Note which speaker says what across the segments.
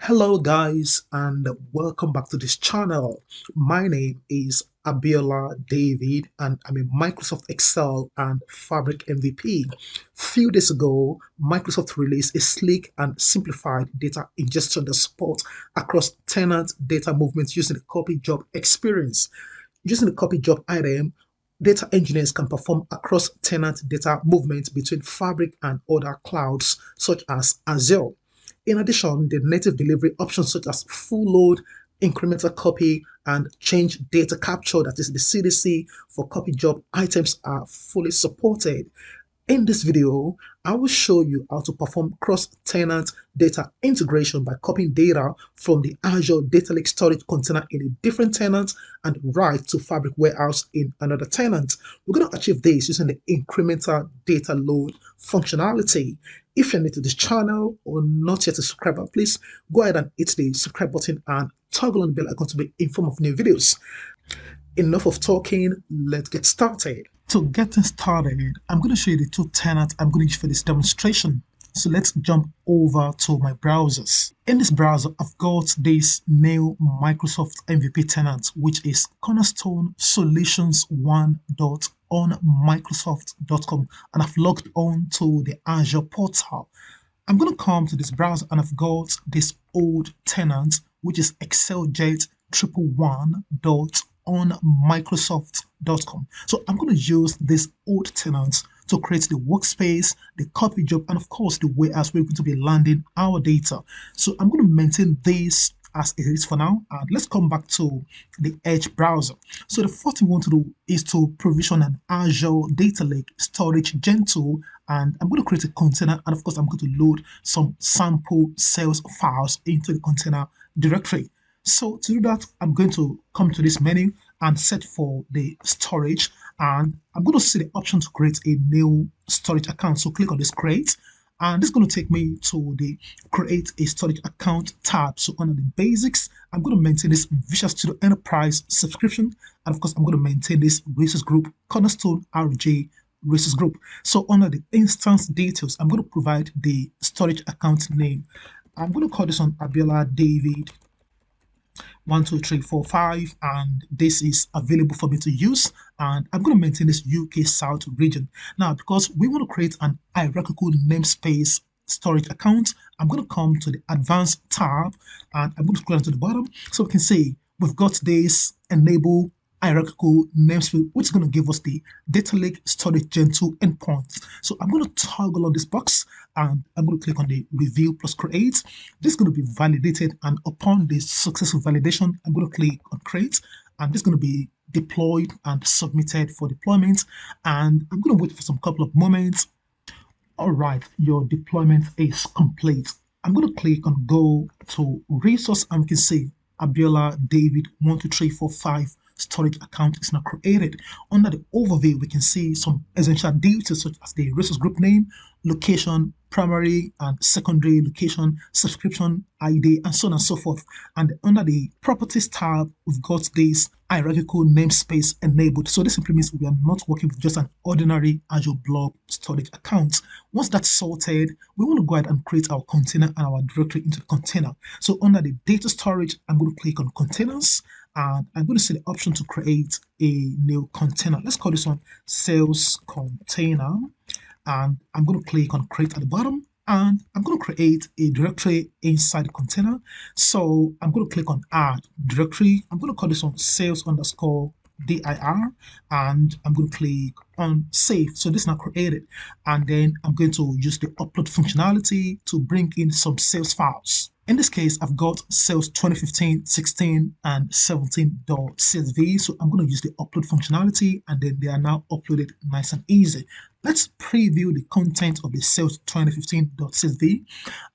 Speaker 1: Hello guys and welcome back to this channel. My name is Abiola David and I'm a Microsoft Excel and Fabric MVP. Few days ago, Microsoft released a sleek and simplified data ingestion that supports across tenant data movements using the copy job experience. Using the copy job item, data engineers can perform across tenant data movements between Fabric and other clouds such as Azure. In addition, the native delivery options such as full load, incremental copy, and change data capture, that is the CDC, for copy job items are fully supported. In this video, I will show you how to perform cross-tenant data integration by copying data from the Azure Data Lake storage container in a different tenant and write to Fabric Warehouse in another tenant. We're going to achieve this using the incremental data load functionality. If you're new to this channel or not yet a subscriber, please go ahead and hit the subscribe button and toggle on the bell icon to be informed of new videos. Enough of talking, let's get started. To get started, I'm going to show you the two tenants I'm going to use for this demonstration. So let's jump over to my browsers. In this browser, I've got this new Microsoft MVP tenant, which is Cornerstone Solutions 1.onmicrosoft.com, and I've logged on to the Azure portal. I'm going to come to this browser and I've got this old tenant, which is exceljet 111.onmicrosoft.com. So I'm going to use this old tenant to create the workspace, the copy job, and of course the warehouse where we're going to be landing our data. So I'm going to maintain this as it is for now, and let's come back to the Edge browser. So the first thing we want to do is to provision an Azure Data Lake storage gen 2, and I'm going to create a container, and of course I'm going to load some sample sales files into the container directory. So to do that, I'm going to come to this menu and set for the storage, and I'm going to see the option to create a new storage account. So click on this create, and this is going to take me to the create a storage account tab. So under the basics, I'm going to maintain this Visual Studio Enterprise subscription, and of course I'm going to maintain this resource group Cornerstone RJ resource group. So under the instance details, I'm going to provide the storage account name. I'm going to call this one Abiola David 12345, and this is available for me to use, and I'm going to maintain this UK South region. Now, because we want to create an hierarchical namespace storage account, I'm going to come to the advanced tab and I'm going to scroll down to the bottom so we can see we've got this enable hierarchical namespace, which is going to give us the data lake storage gen 2 endpoints. So I'm going to toggle on this box and I'm going to click on the review plus create. This is going to be validated, and upon this successful validation, I'm going to click on create, and this is going to be deployed and submitted for deployment, and I'm going to wait for some couple of moments. All right, your deployment is complete. I'm going to click on go to resource, and we can see Abiola David 12345 storage account is now created. Under the overview, we can see some essential details such as the resource group name, location, primary and secondary location, subscription ID, and so on and so forth. And under the properties tab, we've got this hierarchical namespace enabled. So this simply means we are not working with just an ordinary Azure Blob storage account. Once that's sorted, we want to go ahead and create our container and our directory into the container. So under the data storage, I'm going to click on containers, and I'm going to see the option to create a new container. Let's call this one sales container, and I'm going to click on create at the bottom, and I'm going to create a directory inside the container. So I'm going to click on add directory. I'm going to call this one sales underscore dir, and I'm going to click on save. So this is now created, and then I'm going to use the upload functionality to bring in some sales files. In this case, I've got sales 2015, 16, and 17.csv. So I'm going to use the upload functionality, and then they are now uploaded nice and easy. Let's preview the content of the sales 2015.csv.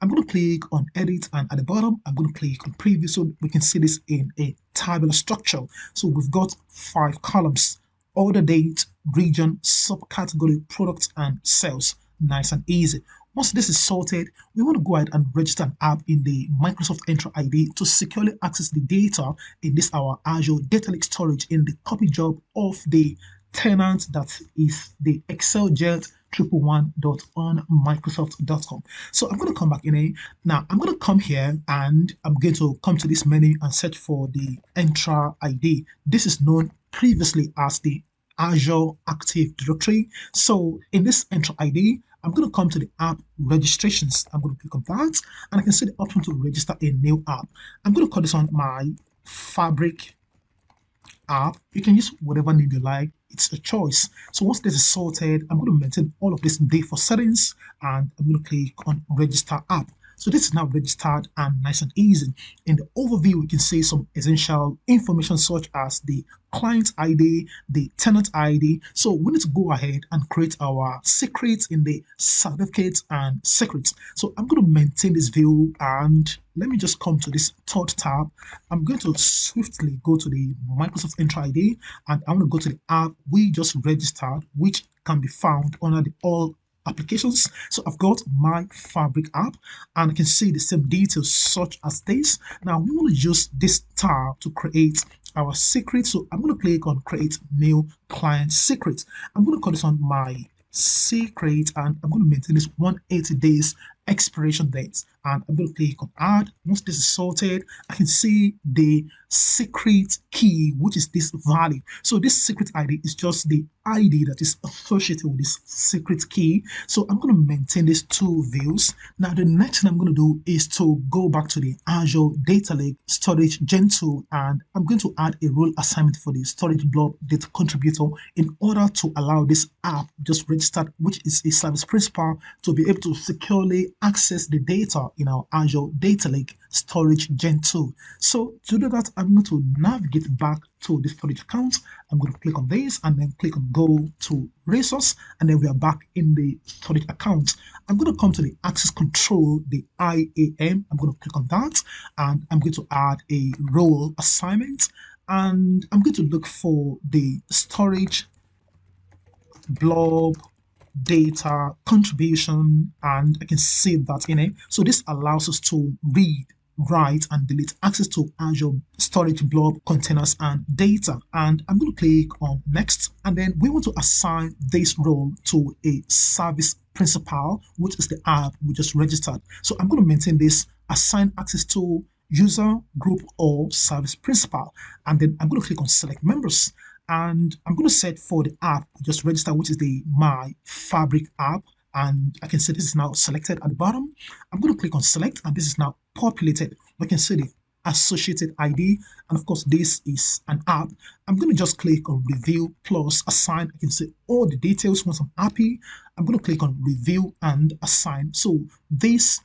Speaker 1: I'm going to click on edit, and at the bottom, I'm going to click on preview so we can see this in a tabular structure. So we've got 5 columns: order date, region, subcategory, product, and sales. Nice and easy. Once this is sorted, we want to go ahead and register an app in the Microsoft Entra ID to securely access the data in this our Azure Data Lake storage in the copy job of the tenant that is the exceljet 111.onmicrosoft.com. So I'm going to come back in here. Now I'm going to come here and I'm going to come to this menu and search for the Entra ID. This is known previously as the Azure Active Directory. So in this Entra ID, I'm going to come to the app registrations. I'm going to click on that and I can see the option to register a new app. I'm going to call this one my Fabric app. You can use whatever name you like. It's a choice. So once this is sorted, I'm going to maintain all of this default settings and I'm going to click on register app. So this is now registered and nice and easy. In the overview, we can see some essential information such as the client ID, the tenant ID. So we need to go ahead and create our secrets in the certificates and secrets. So I'm going to maintain this view and let me just come to this third tab. I'm going to swiftly go to the Microsoft Entra ID and I'm going to go to the app we just registered, which can be found under the all applications. So I've got my Fabric app and I can see the same details such as this. Now we want to use this tab to create our secret. So I'm going to click on create new client secret. I'm going to call this on my secret and I'm going to maintain this 180 days expiration date and I'm going to click on add. Once this is sorted, I can see the secret key, which is this value. So this secret ID is just the ID that is associated with this secret key. So I'm going to maintain these two views. Now the next thing I'm going to do is to go back to the Azure Data Lake Storage Gen 2 and I'm going to add a role assignment for the storage blob data contributor in order to allow this app just registered, which is a service principal, to be able to securely access the data in our Azure Data Lake Storage Gen 2. So to do that, I'm going to navigate back to the storage account. I'm going to click on this and then click on go to resource and then we are back in the storage account. I'm going to come to the access control, the IAM. I'm going to click on that and I'm going to add a role assignment and I'm going to look for the storage blob data contribution and I can save that in it. So this allows us to read, write and delete access to Azure storage blob containers and data. And I'm going to click on next and then we want to assign this role to a service principal, which is the app we just registered. So I'm going to maintain this assign access to user, group or service principal and then I'm going to click on select members. And I'm going to set for the app we just registered, which is the My Fabric app. And I can see this is now selected at the bottom. I'm going to click on select and this is now populated. We can see the associated ID. And of course, this is an app. I'm going to just click on review plus assign. I can see all the details. Once I'm happy, I'm going to click on review and assign. So this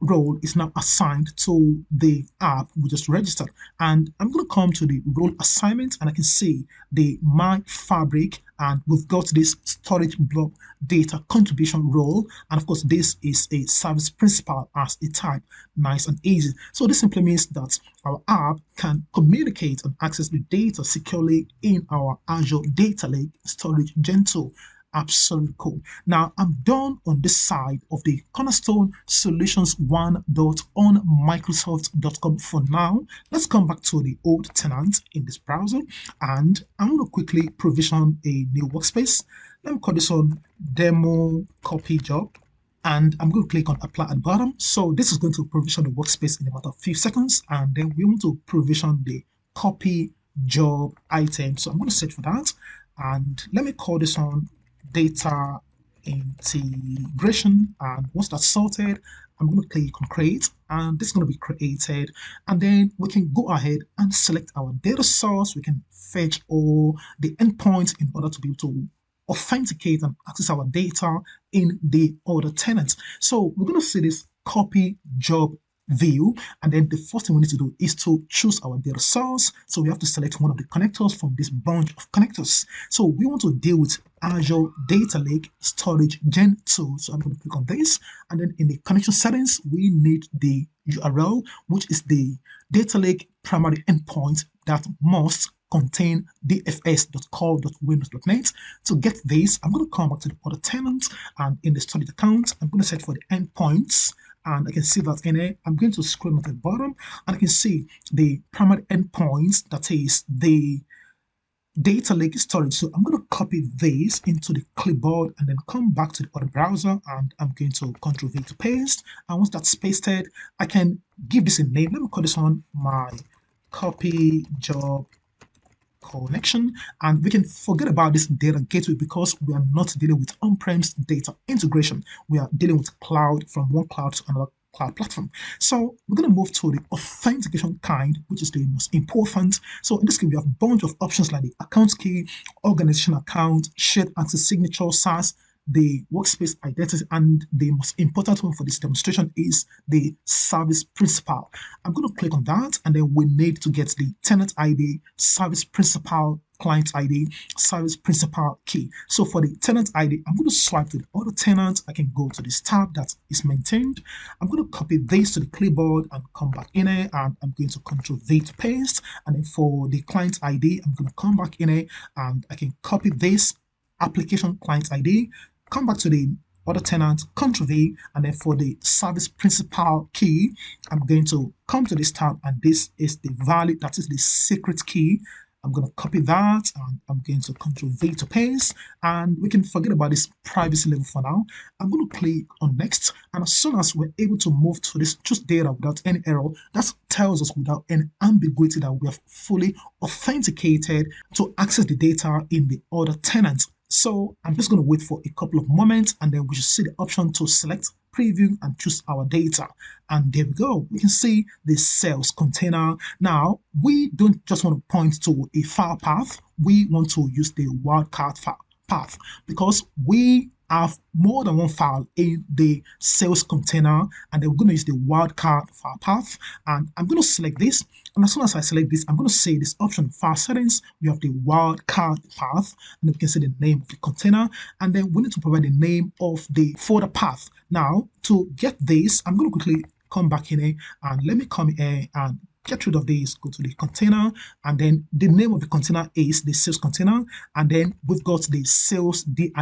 Speaker 1: role is now assigned to the app we just registered and I'm going to come to the role assignment and I can see the My Fabric and we've got this storage blob data contribution role and of course this is a service principal as a type. Nice and easy. So this simply means that our app can communicate and access the data securely in our Azure Data Lake Storage Gen 2. Absolutely cool. Now I'm done on this side of the Cornerstone Solutions 1.onmicrosoft.com for now. Let's come back to the old tenant in this browser and I'm going to quickly provision a new workspace. Let me call this one demo copy job and I'm going to click on apply at the bottom. So this is going to provision the workspace in about a few seconds and then we want to provision the copy job item. So I'm going to search for that and let me call this one data integration and once that's sorted I'm going to click on create and this is going to be created and then we can go ahead and select our data source. We can fetch all the endpoints in order to be able to authenticate and access our data in the other tenants. So we're going to see this copy job view and then the first thing we need to do is to choose our data source. So we have to select one of the connectors from this bunch of connectors. So we want to deal with Azure Data Lake Storage Gen 2. So I'm going to click on this and then in the connection settings we need the URL, which is the Data Lake primary endpoint that must contain dfs.core.windows.net. To get this, I'm going to come back to the other tenant and in the storage account, I'm going to search for the endpoints and I can see that in it. I'm going to scroll down to the bottom and I can see the primary endpoints, that is the data lake storage. So I'm going to copy this into the clipboard and then come back to the other browser, and I'm going to Ctrl V to paste. And once that's pasted, I can give this a name. Let me call this one my copy job connection, and we can forget about this data gateway because we are not dealing with on-premise data integration. We are dealing with cloud, from one cloud to another cloud platform. So we're going to move to the authentication kind, which is the most important. So in this case, we have a bunch of options like the account key, organization account, shared access signature, SaaS, the workspace identity, and the most important one for this demonstration is the service principal. I'm going to click on that, and then we need to get the tenant ID, service principal, client ID, service principal key. So for the tenant ID, I'm going to swipe to the other tenant. I can go to this tab that is maintained. I'm going to copy this to the clipboard and come back in here, and I'm going to Ctrl V to paste. And then for the client ID, I'm going to come back in here and I can copy this application client ID, come back to the other tenant, Ctrl V, and then for the service principal key, I'm going to come to this tab, and this is the valid, that is the secret key. I'm going to copy that, and I'm going to Ctrl V to paste, and we can forget about this privacy level for now. I'm going to click on next, and as soon as we're able to move to this choose data without any error, that tells us without any ambiguity that we have fully authenticated to access the data in the other tenant. So I'm just going to wait for a couple of moments, and then we should see the option to select preview and choose our data. And there we go. We can see the sales container. Now, we don't just want to point to a file path. We want to use the wildcard path because we have more than one file in the sales container, and then we're going to use the wildcard file path. And I'm going to select this, and as soon as I select this, I'm going to say this option file settings. We have the wildcard path, and then we can see the name of the container, and then we need to provide the name of the folder path. Now, to get this, I'm going to quickly come back in here, and let me come here and get rid of this, go to the container, and then the name of the container is the sales container, and then we've got the sales dir.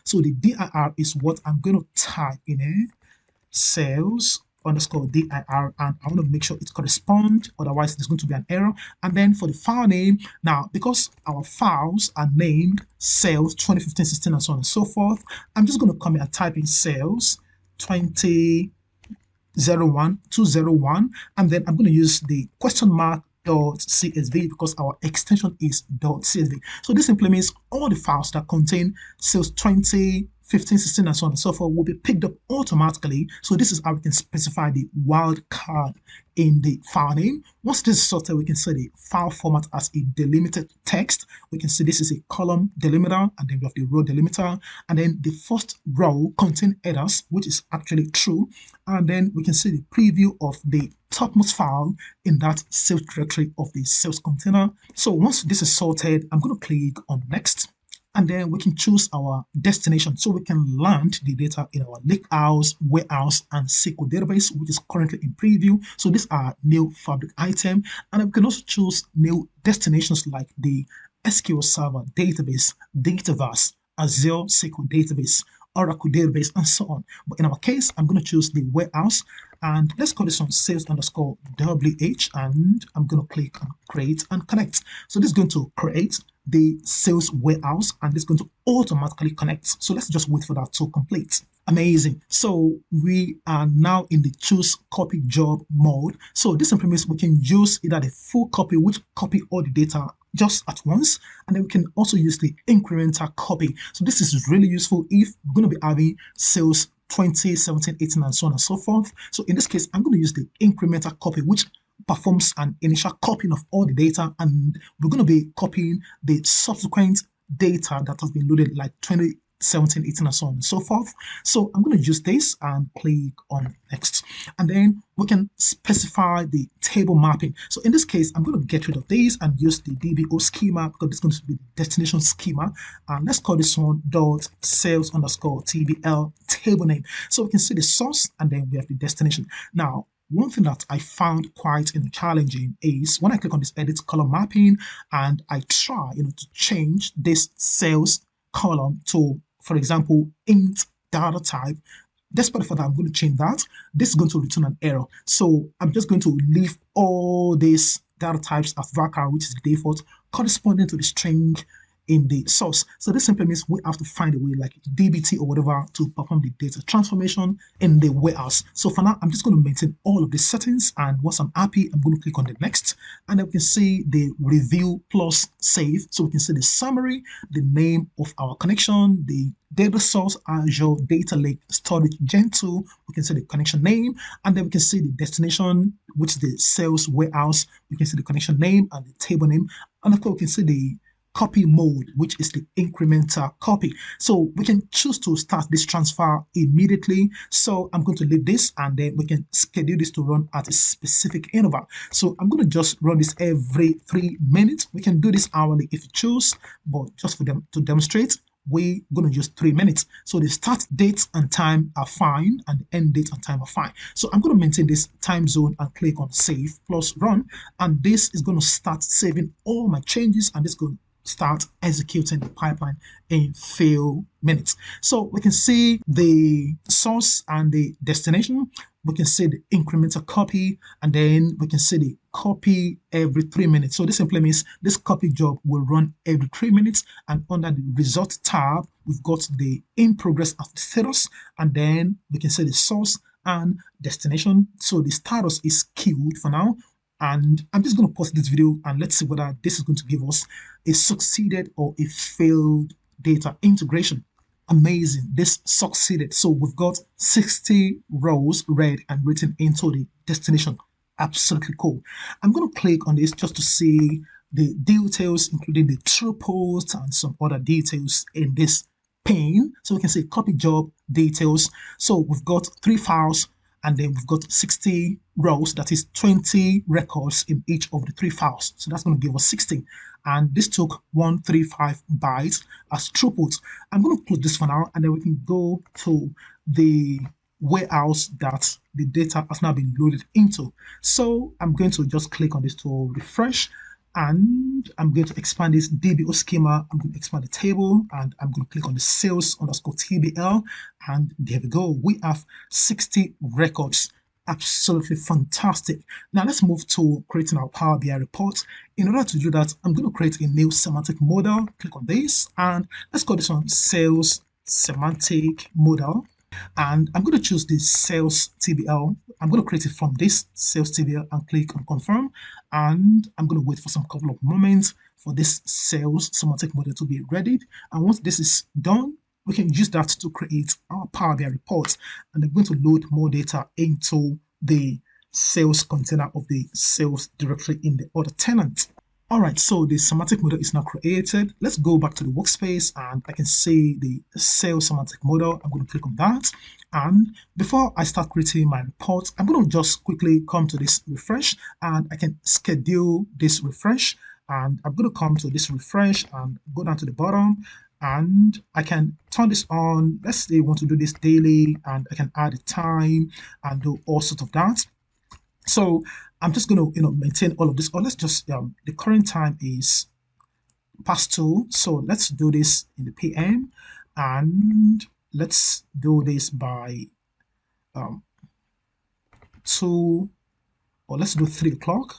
Speaker 1: So the dir is what I'm going to type in here, sales underscore dir, and I want to make sure it corresponds, otherwise there's going to be an error. And then for the file name, now because our files are named sales 2015, 16, and so on and so forth, I'm just going to come here and type in sales 201, and then I'm going to use the question mark .csv because our extension is .csv. So this simply means all the files that contain sales 2015, 16, and so on and so forth will be picked up automatically. So this is how we can specify the wildcard in the file name. Once this is sorted, we can see the file format as a delimited text. We can see this is a column delimiter, and then we have the row delimiter, and then the first row contains headers, which is actually true, and then we can see the preview of the topmost file in that sales directory of the sales container. So once this is sorted, I'm going to click on next, and then we can choose our destination. So we can land the data in our lakehouse, warehouse, and SQL database, which is currently in preview. So these are new fabric item, and we can also choose new destinations like the SQL Server database, Dataverse, Azure SQL database, Oracle database, and so on. But in our case, I'm going to choose the warehouse, and let's call this one sales underscore WH, and I'm going to click on create and connect. So this is going to create the sales warehouse, and it's going to automatically connect. So let's just wait for that to complete. Amazing. So we are now in the choose copy job mode. So this simply means we can use either the full copy, which copy all the data just at once, and then we can also use the incremental copy. So this is really useful if we're going to be having sales 20, 17, 18, and so on and so forth. So in this case, I'm going to use the incremental copy, which performs an initial copying of all the data, and we're going to be copying the subsequent data that has been loaded, like 20, 17, 18, and so on and so forth. So I'm going to use this and click on next, and then we can specify the table mapping. So in this case, I'm going to get rid of this and use the DBO schema because it's going to be the destination schema, and let's call this one dot sales underscore TBL table name. So we can see the source, and then we have the destination. Now, one thing that I found quite challenging is when I click on this edit column mapping and I try to change this sales column to, for example, int data type. Despite the fact that I'm going to change that, this is going to return an error. So I'm just going to leave all these data types as varchar, which is the default, corresponding to the string in the source. So this simply means we have to find a way like DBT or whatever to perform the data transformation in the warehouse. So for now, I'm just going to maintain all of the settings, and once I'm happy, I'm going to click on the next, and then we can see the review plus save. So we can see the summary, the name of our connection, the data source, Azure Data Lake Storage Gen 2. We can see the connection name, and then we can see the destination, which is the sales warehouse. We can see the connection name and the table name, and of course we can see the copy mode, which is the incremental copy. So we can choose to start this transfer immediately. So I'm going to leave this, and then we can schedule this to run at a specific interval. So I'm going to just run this every 3 minutes. We can do this hourly if you choose, but just for them to demonstrate, we're going to use 3 minutes. So the start date and time are fine, and the end date and time are fine. So I'm going to maintain this time zone and click on save plus run, and this is going to start saving all my changes, and this is going to start executing the pipeline in few minutes. So we can see the source and the destination. We can see the incremental copy, and then we can see the copy every 3 minutes. So this simply means this copy job will run every 3 minutes, and under the result tab, we've got the in progress of the status, and then we can see the source and destination. So the status is queued for now. And I'm just going to pause this video and let's see whether this is going to give us a succeeded or a failed data integration. Amazing, this succeeded. So we've got 60 rows read and written into the destination. Absolutely cool. I'm going to click on this just to see the details, including the true post and some other details in this pane. So we can say copy job details. So we've got 3 files, and then we've got 60 rows, that is 20 records in each of the 3 files. So that's going to give us 60. And this took 135 bytes as throughput. I'm going to close this for now, and then we can go to the warehouse that the data has now been loaded into. So I'm going to just click on this to refresh, and I'm going to expand this DBO schema. I'm going to expand the table, and I'm going to click on the sales underscore TBL, and there we go. We have 60 records. Absolutely fantastic. Now let's move to creating our Power BI report. In order to do that, I'm going to create a new semantic model. Click on this, and let's call this one sales semantic model. And I'm going to choose the sales TBL. I'm going to create it from this sales TBL and click on confirm. And I'm going to wait for some couple of moments for this sales semantic model to be ready. And once this is done, we can use that to create our Power BI reports. And I'm going to load more data into the sales container of the sales directory in the other tenant. All right, so the semantic model is now created. Let's go back to the workspace, and I can see the sales semantic model. I'm going to click on that. And before I start creating my report, I'm going to just quickly come to this refresh, and I can schedule this refresh. And I'm going to come to this refresh and go down to the bottom, and I can turn this on. Let's say you want to do this daily, and I can add a time and do all sorts of that. So I'm just going to maintain all of this. Or let's just the current time is past 2. So let's do this in the PM, and let's do this by 2, or let's do 3 o'clock.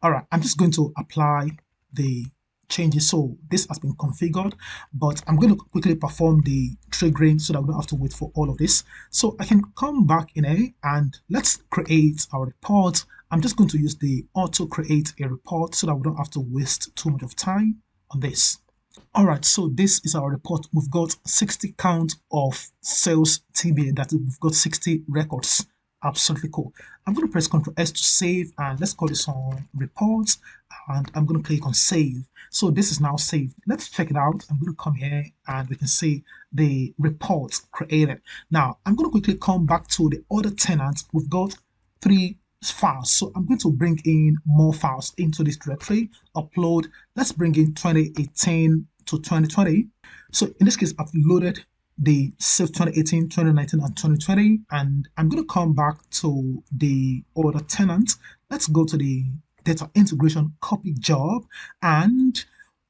Speaker 1: All right, I'm just going to apply the changes. So this has been configured, but I'm going to quickly perform the triggering so that we don't have to wait for all of this. So I can come back in here, and let's create our report. I'm just going to use the auto create a report so that we don't have to waste too much of time on this. All right, so this is our report. We've got 60 count of sales TBA, that is, we've got 60 records. Absolutely cool. I'm going to press Ctrl S to save, and let's call this on reports, and I'm going to click on save. So this is now saved. Let's check it out. I'm going to come here, and we can see the report created. Now I'm going to quickly come back to the other tenant. We've got 3 files, so I'm going to bring in more files into this directory. Upload. Let's bring in 2018 to 2020. So in this case, I've loaded the save 2018, 2019, and 2020, and I'm going to come back to the other tenant. Let's go to the data integration copy job, and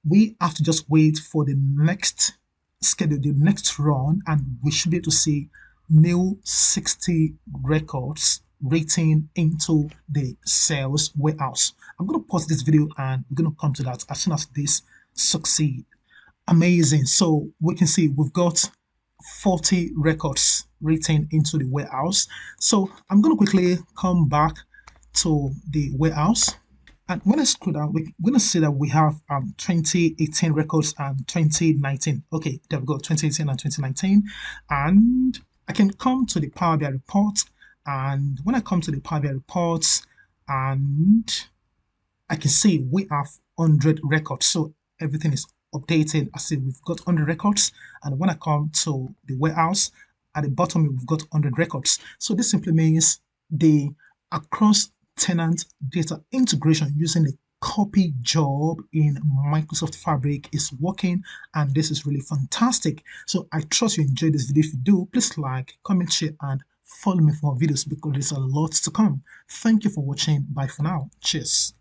Speaker 1: we have to just wait for the next schedule, the next run, and we should be able to see new 60 records written into the sales warehouse. I'm going to pause this video and we're going to come to that as soon as this succeed. Amazing. So we can see we've got 40 records written into the warehouse. So I'm going to quickly come back to the warehouse. And when I scroll down, we're going to see that we have 2018 records and 2019. Okay, there we go, 2018 and 2019. And I can come to the Power BI report. And when I come to the Power BI reports, and I can see we have 100 records. So everything is updated. I see we've got 100 records. And when I come to the warehouse, at the bottom, we've got 100 records. So this simply means the across tenant data integration using the copy job in Microsoft Fabric is working, and this is really fantastic. So I trust you enjoyed this video. If you do, please like, comment, share, and follow me for more videos because there's a lot to come. Thank you for watching. Bye for now. Cheers.